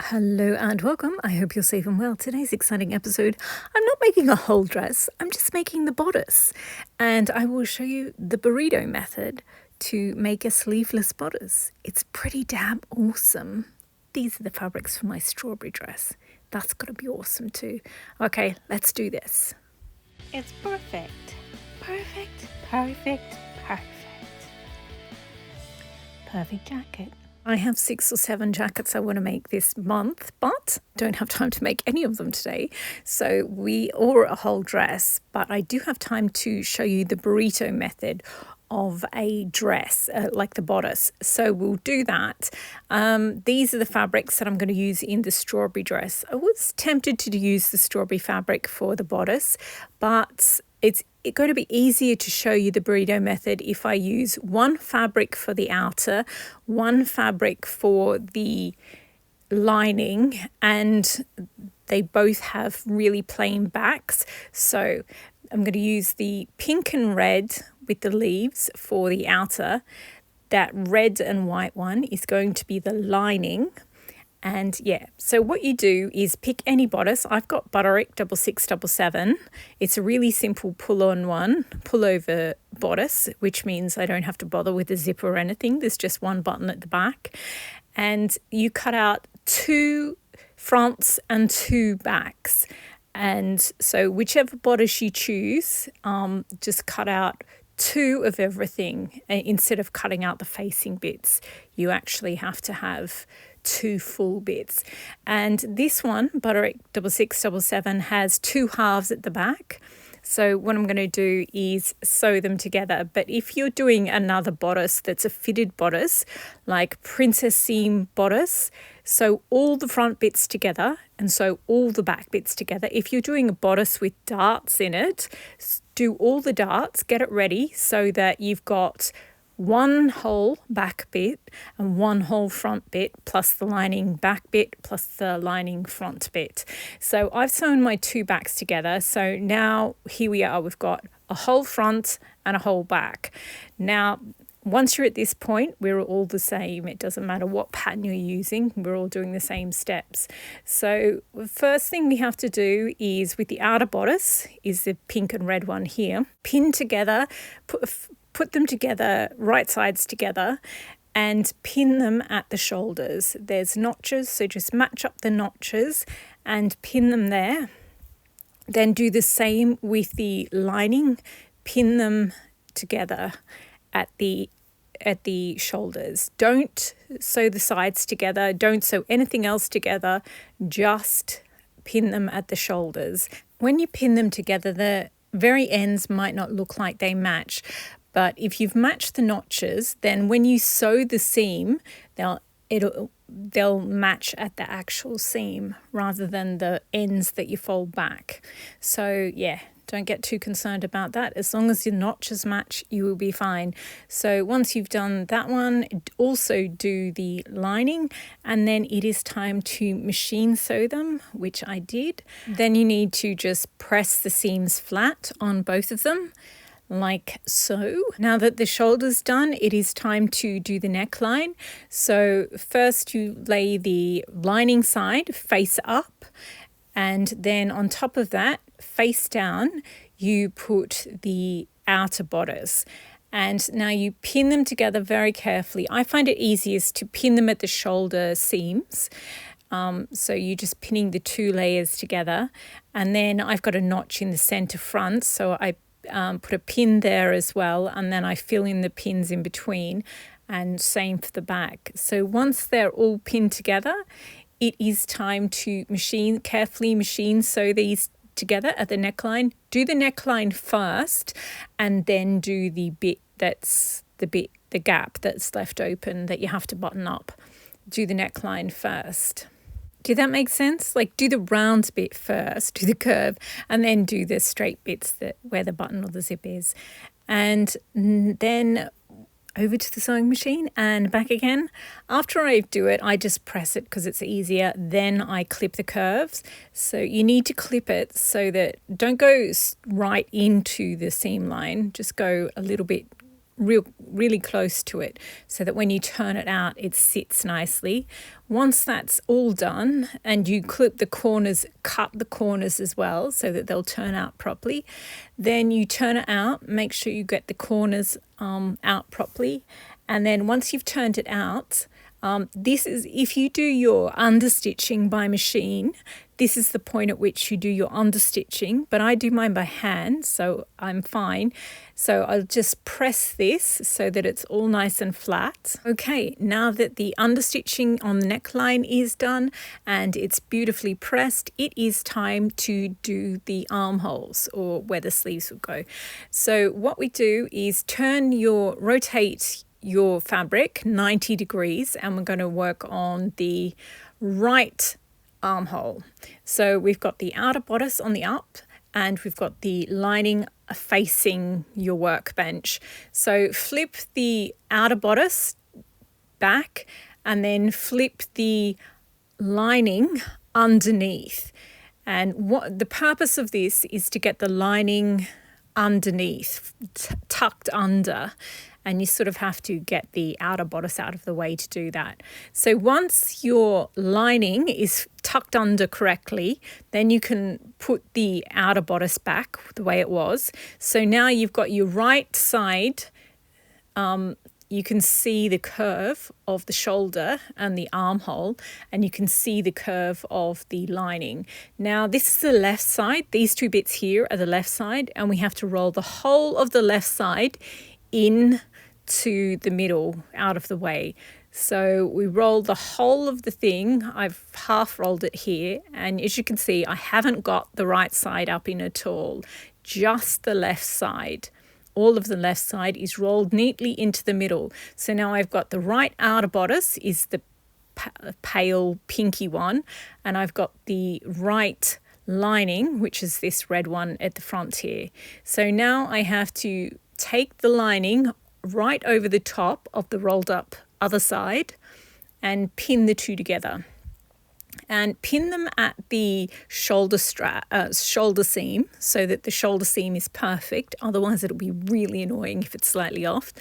Hello and welcome. I hope you're safe and well. Today's exciting episode, I'm not making a whole dress, I'm just making the bodice. And I will show you the burrito method to make a sleeveless bodice. It's pretty damn awesome. These are the fabrics for my strawberry dress. That's got to be awesome too. Okay, let's do this. It's perfect. Perfect, perfect, perfect. Perfect jacket. I have 6 or 7 jackets I want to make this month, but don't have time to make any of them today. So or a whole dress, but I do have time to show you the burrito method of a dress, like the bodice. So we'll do that. These are the fabrics that I'm going to use in the strawberry dress. I was tempted to use the strawberry fabric for the bodice, but it's going to be easier to show you the burrito method if I use one fabric for the outer, one fabric for the lining, and they both have really plain backs. So I'm going to use the pink and red with the leaves for the outer. That red and white one is going to be the lining. And yeah, so what you do is pick any bodice. I've got Burrito 6677. It's a really simple pull-over bodice, which means I don't have to bother with a zip or anything. There's just one button at the back. And you cut out 2 fronts and 2 backs. And so whichever bodice you choose, just cut out 2 of everything. Instead of cutting out the facing bits, you actually have to have 2 full bits. And this one, Burrito 6677, has 2 halves at the back. So what I'm going to do is sew them together. But if you're doing another bodice that's a fitted bodice, like princess seam bodice, sew all the front bits together and sew all the back bits together. If you're doing a bodice with darts in it, do all the darts, get it ready so that you've got one whole back bit and one whole front bit, plus the lining back bit, plus the lining front bit. So I've sewn my 2 backs together. So now here we are, we've got a whole front and a whole back. Now, once you're at this point, we're all the same. It doesn't matter what pattern you're using. We're all doing the same steps. So the first thing we have to do is with the outer bodice, is the pink and red one here, pin together, put them together, right sides together, and pin them at the shoulders. There's notches, so just match up the notches and pin them there. Then do the same with the lining, pin them together at the shoulders. Don't sew the sides together, don't sew anything else together, just pin them at the shoulders. When you pin them together, the very ends might not look like they match, but if you've matched the notches, then when you sew the seam, they'll match at the actual seam rather than the ends that you fold back. So yeah, don't get too concerned about that. As long as your notches match, you will be fine. So once you've done that one, also do the lining, and then it is time to machine sew them, which I did. Then you need to just press the seams flat on both of them, like so. Now that the shoulder's done, it is time to do the neckline. So first you lay the lining side face up, and then on top of that, face down, you put the outer bodice. And now you pin them together very carefully. I find it easiest to pin them at the shoulder seams. So you're just pinning the 2 layers together. And then I've got a notch in the center front, so I put a pin there as well, and then I fill in the pins in between, and same for the back. So once they're all pinned together, it is time to carefully machine sew these together at the neckline. Do the neckline first, and then do the bit that's the gap that's left open that you have to button up. Do the neckline first. Did that make sense? Like, do the round bit first, do the curve, and then do the straight bits where the button or the zip is. And then over to the sewing machine and back again. After I do it, I just press it because it's easier. Then I clip the curves. So you need to clip it so that don't go right into the seam line. Just go a little bit really close to it so that when you turn it out, it sits nicely. Once that's all done and you clip the corners, cut the corners as well so that they'll turn out properly, then you turn it out, make sure you get the corners out properly. And then once you've turned it out, this is, if you do your understitching by machine, this is the point at which you do your understitching, but I do mine by hand, so I'm fine. So I'll just press this so that it's all nice and flat. Okay, now that the understitching on the neckline is done and it's beautifully pressed, it is time to do the armholes, or where the sleeves will go. So what we do is rotate your fabric 90 degrees, and we're going to work on the right armhole. So we've got the outer bodice on the up and we've got the lining facing your workbench. So flip the outer bodice back and then flip the lining underneath. And what the purpose of this is to get the lining underneath, tucked under, and you sort of have to get the outer bodice out of the way to do that. So once your lining is tucked under correctly, then you can put the outer bodice back the way it was. So now you've got your right side, you can see the curve of the shoulder and the armhole, and you can see the curve of the lining. Now this is the left side. These two bits here are the left side, and we have to roll the whole of the left side in to the middle, out of the way. So we roll the whole of the thing. I've half rolled it here, and as you can see, I haven't got the right side up in at all, just the left side. All of the left side is rolled neatly into the middle. So now I've got the right outer bodice is the pale pinky one, and I've got the right lining, which is this red one at the front here. So now I have to take the lining right over the top of the rolled up other side and pin the two together, and pin them at the shoulder seam so that the shoulder seam is perfect. Otherwise it'll be really annoying if it's slightly off.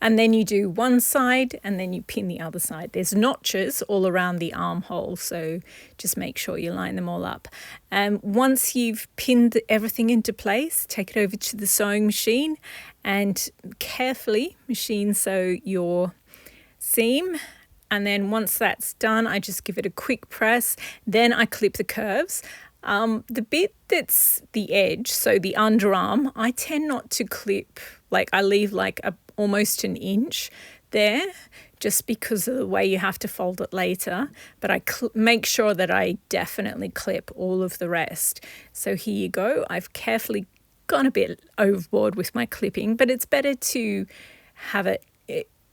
And then you do one side and then you pin the other side. There's notches all around the armhole, so just make sure you line them all up. And once you've pinned everything into place, take it over to the sewing machine and carefully machine sew your seam. And then once that's done, I just give it a quick press. Then I clip the curves. The bit that's the edge, so the underarm, I tend not to clip, like I leave like almost an inch there, just because of the way you have to fold it later. But I make sure that I definitely clip all of the rest. So here you go. I've carefully gone a bit overboard with my clipping, but it's better to have it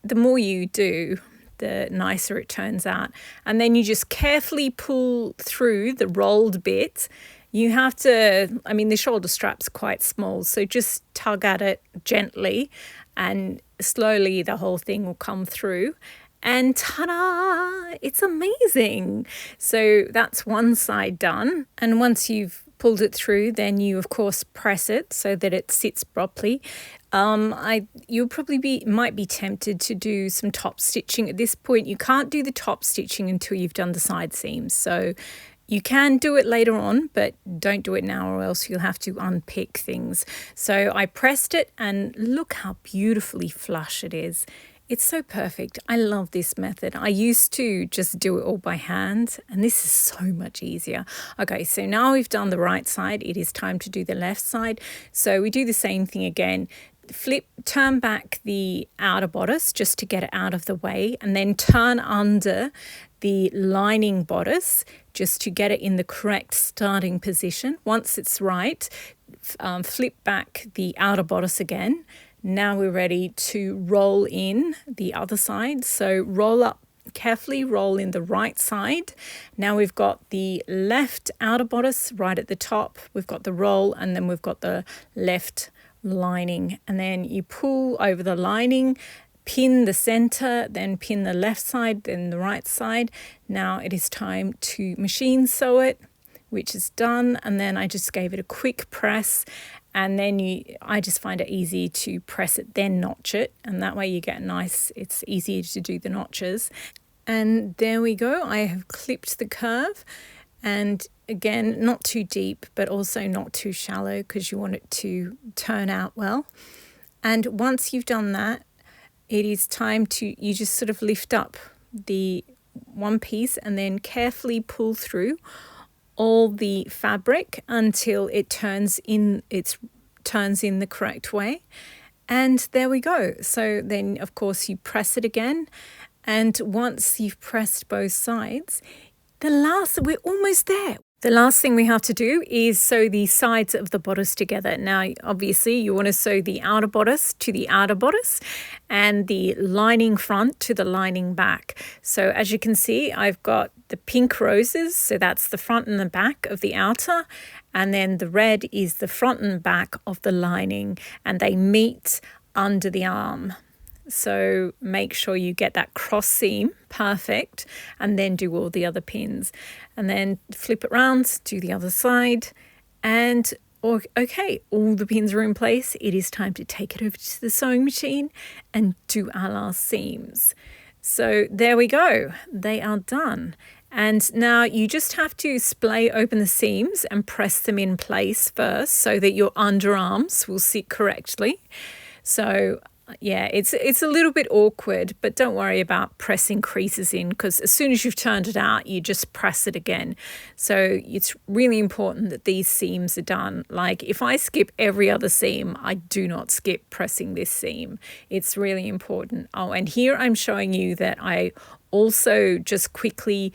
the more you do, the nicer it turns out. And then you just carefully pull through the rolled bit. You have to, the shoulder strap's quite small, so just tug at it gently and slowly the whole thing will come through. And ta-da! It's amazing. So that's one side done. And once you've pulled it through, then you of course press it so that it sits properly. You might be tempted to do some top stitching. At this point, you can't do the top stitching until you've done the side seams. So you can do it later on, but don't do it now or else you'll have to unpick things. So I pressed it and look how beautifully flush it is. It's so perfect. I love this method. I used to just do it all by hand, and this is so much easier. Okay, so now we've done the right side, it is time to do the left side. So we do the same thing again. Turn back the outer bodice just to get it out of the way, and then turn under the lining bodice just to get it in the correct starting position. Once it's right, flip back the outer bodice again. Now we're ready to roll in the other side. So roll up, carefully roll in the right side. Now we've got the left outer bodice right at the top. We've got the roll, and then we've got the left lining. And then you pull over the lining, pin the center, then pin the left side, then the right side. Now it is time to machine sew it, which is done. And then I just gave it a quick press And then I just find it easy to press it, then notch it. And that way you get nice, it's easier to do the notches. And there we go. I have clipped the curve. And again, not too deep, but also not too shallow because you want it to turn out well. And once you've done that, it is time you just sort of lift up the one piece and then carefully pull through all the fabric until it turns in the correct way. And there we go. So then of course you press it again, and once you've pressed both sides, we're almost there. The last thing we have to do is sew the sides of the bodice together. Now, obviously, you want to sew the outer bodice to the outer bodice and the lining front to the lining back. So as you can see, I've got the pink roses. So that's the front and the back of the outer. And then the red is the front and back of the lining. And they meet under the arm. So make sure you get that cross seam perfect, and then do all the other pins, and then flip it round, do the other side, and okay, all the pins are in place. It is time to take it over to the sewing machine and do our last seams. So there we go, they are done. And now you just have to splay open the seams and press them in place first so that your underarms will sit correctly. So yeah, it's a little bit awkward, but don't worry about pressing creases in, because as soon as you've turned it out, you just press it again. So it's really important that these seams are done. Like if I skip every other seam, I do not skip pressing this seam. It's really important. Oh, and here I'm showing you that I also just quickly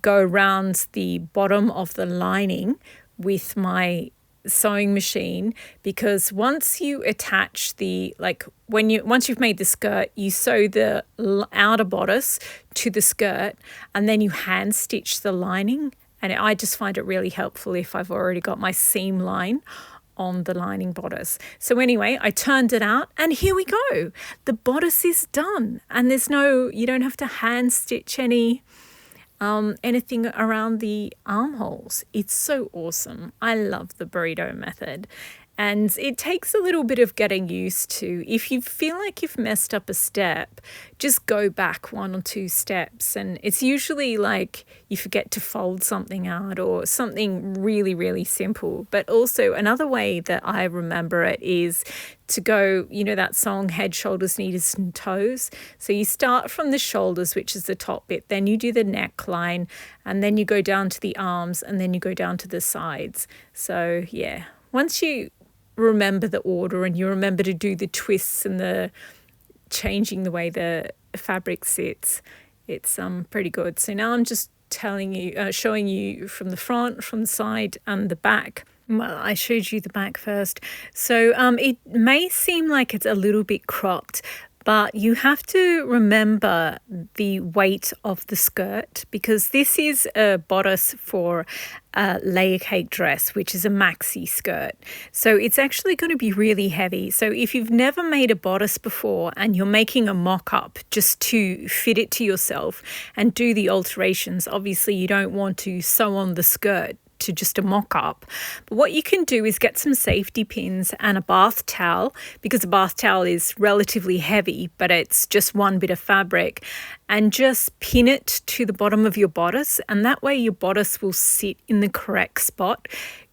go around the bottom of the lining with my sewing machine, because once you attach once you've made the skirt, you sew the outer bodice to the skirt and then you hand stitch the lining. And I just find it really helpful if I've already got my seam line on the lining bodice. So anyway, I turned it out and here we go. The bodice is done, and you don't have to hand stitch anything around the armholes. It's so awesome. I love the burrito method. And it takes a little bit of getting used to. If you feel like you've messed up a step, just go back 1 or 2 steps. And it's usually like you forget to fold something out or something really, really simple. But also another way that I remember it is to go, that song, head, shoulders, knees and toes. So you start from the shoulders, which is the top bit. Then you do the neckline, and then you go down to the arms, and then you go down to the sides. So yeah, once you remember the order and you remember to do the twists and the changing the way the fabric sits, it's pretty good. So now I'm just showing you from the front, from the side and the back. Well, I showed you the back first. So it may seem like it's a little bit cropped, but you have to remember the weight of the skirt, because this is a bodice for a layer cake dress, which is a maxi skirt. So it's actually going to be really heavy. So if you've never made a bodice before and you're making a mock-up just to fit it to yourself and do the alterations, obviously you don't want to sew on the skirt to just a mock-up. But what you can do is get some safety pins and a bath towel, because a bath towel is relatively heavy, but it's just one bit of fabric, and just pin it to the bottom of your bodice, and that way your bodice will sit in the correct spot.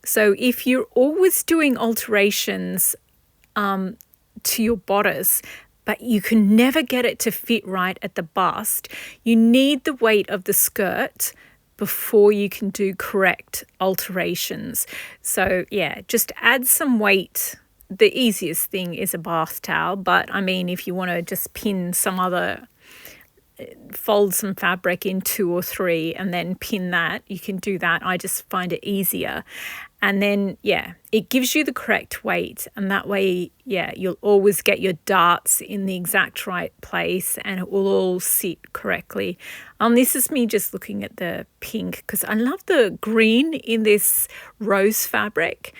So if you're always doing alterations to your bodice, but you can never get it to fit right at the bust, you need the weight of the skirt before you can do correct alterations. So yeah, just add some weight. The easiest thing is a bath towel, but I mean, if you want to just pin fold some fabric in 2 or 3 and then pin that, you can do that. I just find it easier. And then, yeah, it gives you the correct weight, and that way, yeah, you'll always get your darts in the exact right place and it will all sit correctly. This is me just looking at the pink, because I love the green in this rose fabric.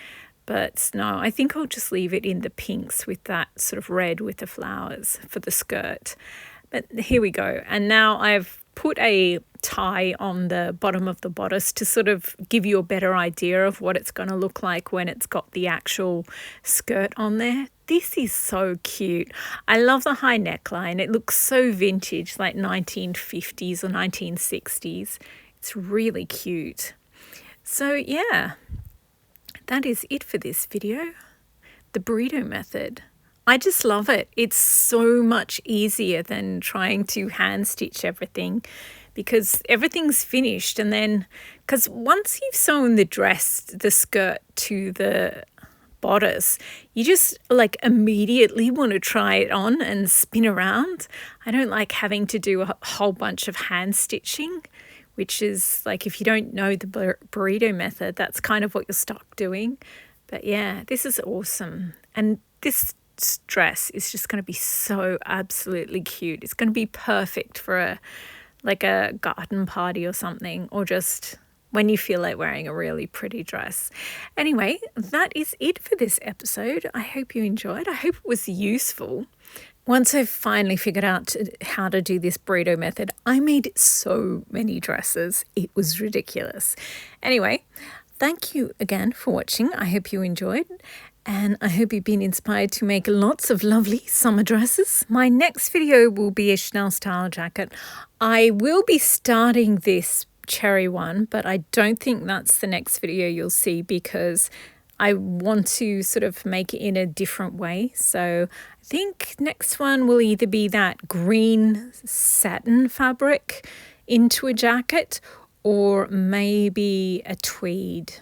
But no, I think I'll just leave it in the pinks with that sort of red with the flowers for the skirt. But here we go. And now I've put a tie on the bottom of the bodice to sort of give you a better idea of what it's going to look like when it's got the actual skirt on there. This is so cute. I love the high neckline. It looks so vintage, like 1950s or 1960s. It's really cute. So yeah, that is it for this video. The burrito method. I just love it. It's so much easier than trying to hand stitch everything, because everything's finished, and then because once you've sewn the skirt to the bodice, you just like immediately want to try it on and spin around. I don't like having to do a whole bunch of hand stitching, which is like, if you don't know the burrito method, that's kind of what you're stuck doing. But yeah, this is awesome. And this dress is just going to be so absolutely cute. It's going to be perfect for a garden party or something, or just when you feel like wearing a really pretty dress. Anyway, that is it for this episode. I hope you enjoyed. I hope it was useful. Once I've finally figured out how to do this burrito method, I made so many dresses. It was ridiculous. Anyway, thank you again for watching. I hope you enjoyed. And I hope you've been inspired to make lots of lovely summer dresses. My next video will be a Chanel style jacket. I will be starting this cherry one, but I don't think that's the next video you'll see, because I want to sort of make it in a different way. So I think next one will either be that green satin fabric into a jacket, or maybe a tweed.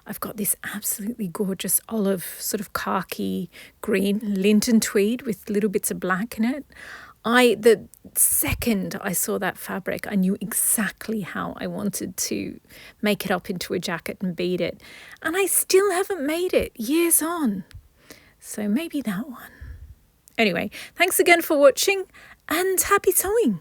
I've got this absolutely gorgeous olive sort of khaki green Linton tweed with little bits of black in it. The second I saw that fabric, I knew exactly how I wanted to make it up into a jacket and bead it. And I still haven't made it years on. So maybe that one. Anyway, thanks again for watching, and happy sewing.